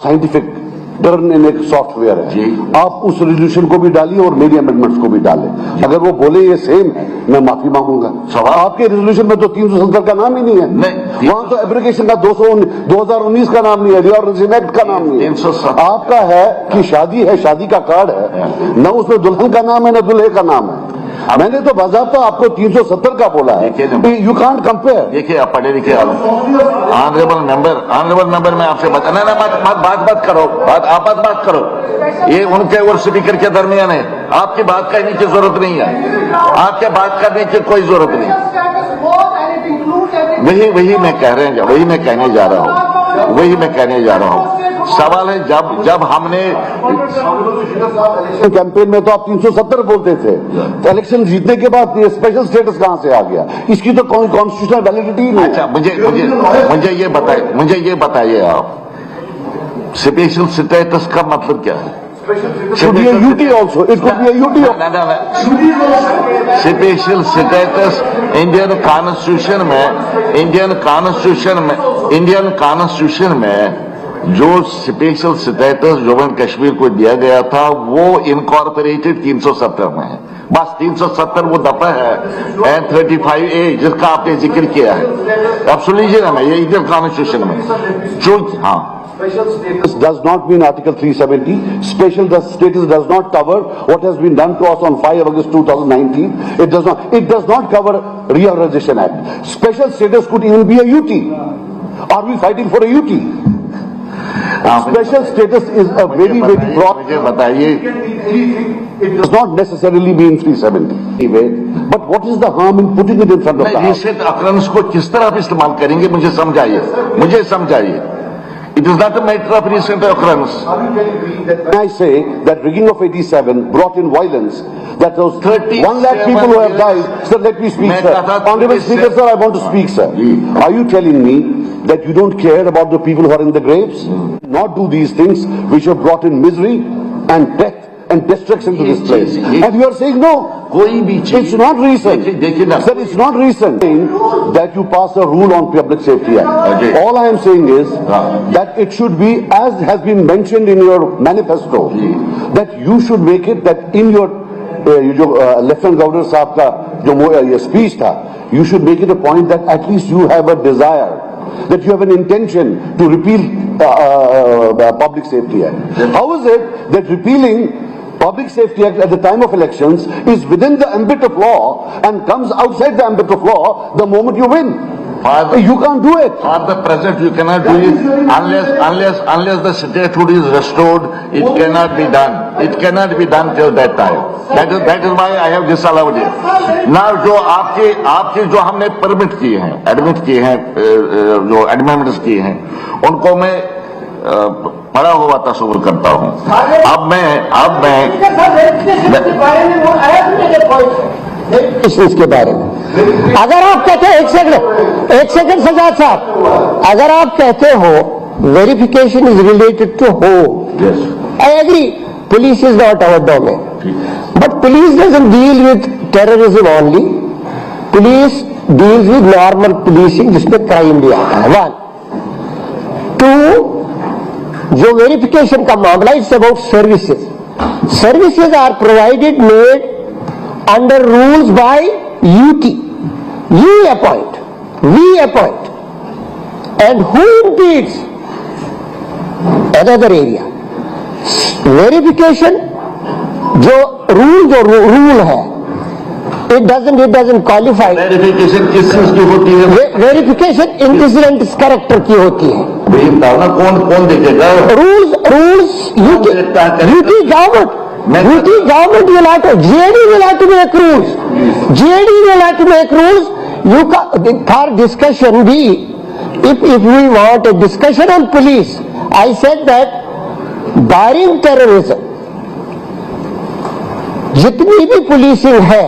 Scientific turn in एक software है, आप उस रेजोल्यूशन को भी डालिए और मेरी अमेंडमेंट्स को भी डालें। अगर वो बोले ये सेम है, मैं माफी मांगूंगा। आपके रेजोल्यूशन में तो 370 का नाम ही नहीं है, वहां तो एप्लीकेशन का 2019 का नाम नहीं है, रिऑर्गनाइजेशन एक्ट का नाम नहीं है। आपका है कि शादी है, शादी का कार्ड है, न उसमें दुल्हन का नाम है न दूल्हे का नाम है। मैंने तो बाज़ाब्ता आपको 370 का बोला है। You can't compare. देखिए आप पढ़े लिखे ऑनरेबल मेंबर मैं आपसे बात करो, आप बात करो। ये उनके और स्पीकर के दरमियान है, आपकी बात करने की जरूरत नहीं है, आपके बात करने की कोई जरूरत नहीं। वही मैं कहने जा रहा हूँ। सवाल है जब हमने कैंपेन में तो आप 370 बोलते थे, तो इलेक्शन जीतने के बाद ये स्पेशल स्टेटस कहां से आ गया? इसकी तो कॉन्स्टिट्यूशनल वैलिडिटी ही नहीं। अच्छा, मुझे ये बताइए आप, स्पेशल स्टेटस का मतलब क्या है? Should be a UT also. It could be a UT. Special status Indian constitution में जो special status Jammu and Kashmir को दिया गया था वो इनकॉर्पोरेटेड 370 में है। बस 370 वो दफा है एंड 35A जिसका आपने जिक्र किया है। अब सुन लीजिए ना, मैं ये इंडियन कॉन्स्टिट्यूशन में चूंकि Special status does not mean Article 370. Special status does not cover what has been done to us on 5 August 2019. It does not cover Reorganization Act. Special status could even be a UT. Are we fighting for a UT? Special status is a very broad. मुझे बताइए, it does not necessarily mean 370. Anyway, but what is the harm in putting it in front of the House? Recent occurrence को किस तरह आप इस्तेमाल करेंगे? मुझे समझाइए। It is not a matter of recent occurrence. When I say that rigging of 87 brought in violence, that those 1 lakh people who have died, sir, let me speak, sir. Honorable Speaker, sir, I want to speak, sir. Are you telling me that you don't care about the people who are in the graves? Not do these things which have brought in misery and death and destruction to this place. And you are saying no. It's not recent. Sir, it's not recent that you pass a rule on Public Safety Act. All I am saying is that it should be, as has been mentioned in your manifesto, that you should make it that in your Lieutenant Governor Saab ka jo speech tha, you should make it a point that at least you have a desire, that you have an intention to repeal Public Safety Act. How is it that repealing Public Safety Act at the time of elections is within the ambit of law and comes outside the ambit of law the moment you win? You can't do it. For the present, you cannot do it unless the statehood is restored. It cannot be done. It cannot be done till that time. That is why I have disallowed it. Now, जो आपके जो हमने permit किए हैं, admit किए हैं, जो एडमेंट्स किए हैं, उनको मैं पढ़ा हुआ तस्वीर करता हूँ। अब मैं इसके बारे में अगर आप कहते हैं, एक सेकंड सजाद साहब, अगर आप कहते हो verification is related to home, I agree, police is not our domain, but police doesn't deal with terrorism only, police deals with normal policing जिसमें क्राइम भी आता है। 1, 2, जो वेरिफिकेशन का मामला, it's about services are provided made under rules by UT. You appoint, we appoint, and who impedes? Another area. Verification, जो rule है, it doesn't qualify. Verification किस चीज की होती है? वेरिफिकेशन इंसिडेंट कैरेक्टर की होती है। कौन देखेगा? Rules, UT government will have to, JD will have to make rules. JD will have to make rules. For discussion be, if we want a discussion on police, I said that barring terrorism, जितनी भी policing है,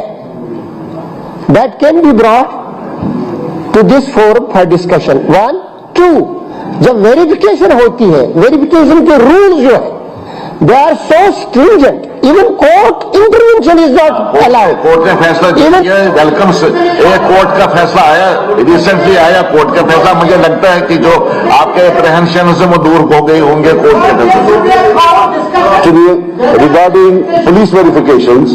that can be brought to this forum for discussion. 1, 2, जब verification होती है, verification के rules जो है, they are so stringent Even court intervention is not allowed. Court ने फैसला Even- किया, वेलकम से एक कोर्ट का फैसला आया, रिसेंटली आया कोर्ट का फैसला। मुझे लगता है कि जो आपके अप्रहेंशन से वो दूर हो गए होंगे कोर्ट के फैसले से। Actually, regarding police verifications,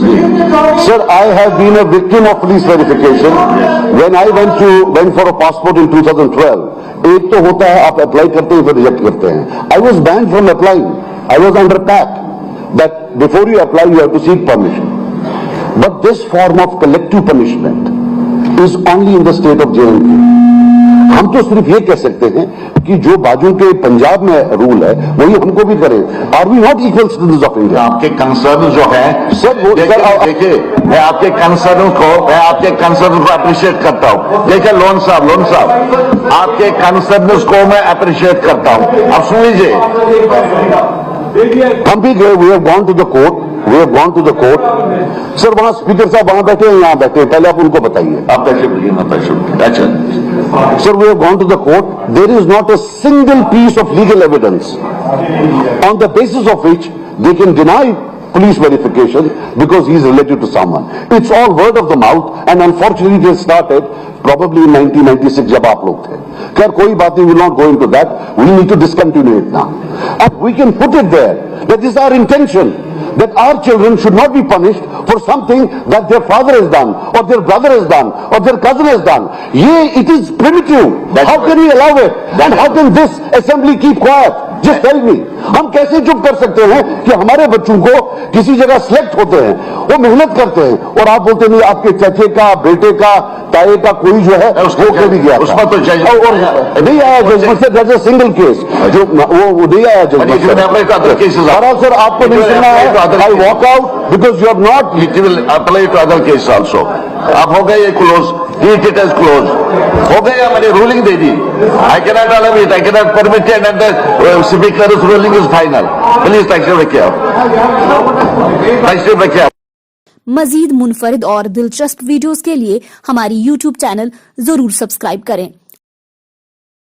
sir, I have been a victim of police verification. When I went for a passport in 2012, एक तो होता है आप अप्लाई करते हैं फिर रिजेक्ट करते हैं. I was banned from applying. I was under PAC. That before you apply, you have to seek permission. But this form of collective punishment is only in the state of J&K. हम तो सिर्फ ये कह सकते हैं कि जो बाजू के पंजाब में रूल है वही हमको भी करें. Are we not equal citizens of India? आपके कंसर्न जो है सर, वो- देखिए मैं आपके कंसर्न को अप्रिशिएट करता हूँ. देखिए लोन साहब आपके कंसर्न को मैं अप्रिशिएट करता हूँ. अब सुन लीजिए, हम भी गए, we have gone to the court, sir वहां स्पीकर साहब वहां बैठे हैं, यहां बैठे हैं, पहले आप उनको बताइए. आप कैसे बोलिए? अच्छा, Sir, we have gone to the court. There is not a single piece of legal evidence on the basis of which they can deny police verification because he is related to someone. It's all word of the mouth, and unfortunately it has started probably in 1996 जब आप लोग थे. खैर कोई बात नहीं, we will not go into that. We need to discontinue it now. And we can put it there that this is our intention, that our children should not be punished for something that their father has done, or their brother has done, or their cousin has done. It is primitive. How can we allow it? And how can this assembly keep quiet? Just tell me. हम कैसे चुप कर सकते हैं कि हमारे बच्चों को किसी जगह सिलेक्ट होते हैं, वो मेहनत करते हैं, और आप बोलते नहीं आपके चाचे का, बेटे का, ताए का कोई जो है वो कभी भी गया था. उसमें तो जज- और नहीं आया जजमेंट से. दैट्स अ सिंगल केस जो वो नहीं आया जजमेंट से. सर आपको नहीं सुनना है. I walk out because you have not. It will apply to other cases also. अब हो गए ये क्लोज, it is closed. हो गए, हमारी ruling they the. I cannot allow it, I cannot permit it, and the speaker's ruling is final. Please तशरीफ रखिए आप. तशरीफ रखिए आप. मजीद मुनफरिद और दिलचस्प वीडियोस के लिए हमारी YouTube चैनल जरूर सब्सक्राइब करें.